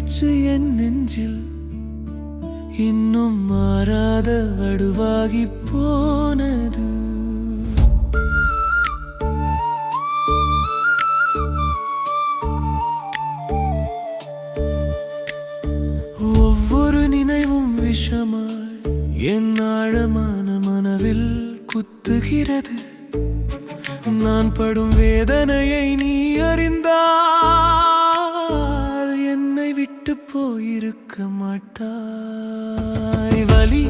பேச்சு என் நெஞ்சில் இன்னும் மாறாத வடுவாகி போனது. ஒவ்வொரு நினைவும் விஷமாய் என் ஆழமான மனவில் குத்துகிறது. நான் படும் வேதனையை நீ அறிந்தால் என்னை விட்டு போயிருக்க மாட்டாய். வலி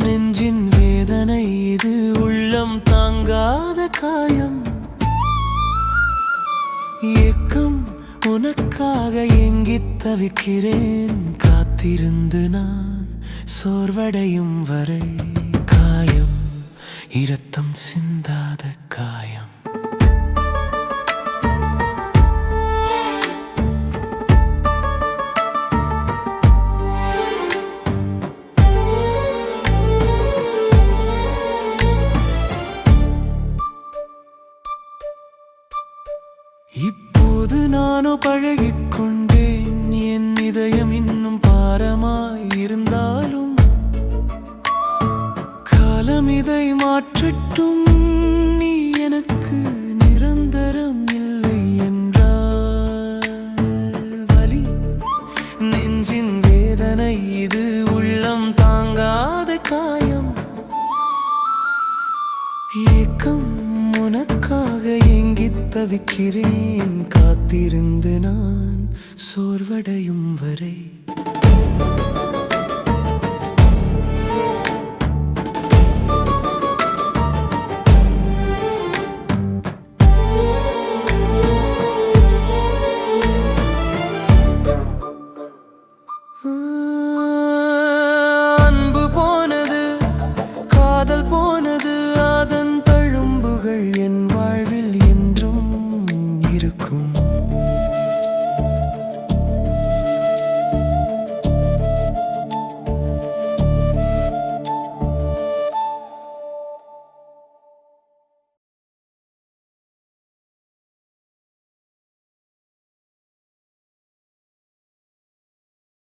நெஞ்சின் வேதனை இது, உள்ளம் தாங்காத காயம். ஏக்கம் உனக்காக ஏங்கித் தவிக்கிறேன். காத்திருந்து நான் சோர்வடையும் வரை. காயம் இரத்தம் சிந்தாத காயம். இப்போது நானோ பழகிக்கொண்டேன். என் இதயம் இன்னும் பாரமாய் இருந்தாலும் காலம் இதை மாற்றட்டும். நீ எனக்கு நிரந்தரம் இல்லை என்றால் வலி நெஞ்சின் வேதனை இது, உள்ளம் தாங்காத காயம். ஏக்கம் உனக்காக ஏங்கித் தவிக்கிறேன். காத்திருந்து நான் சோர்வடையும் வரை.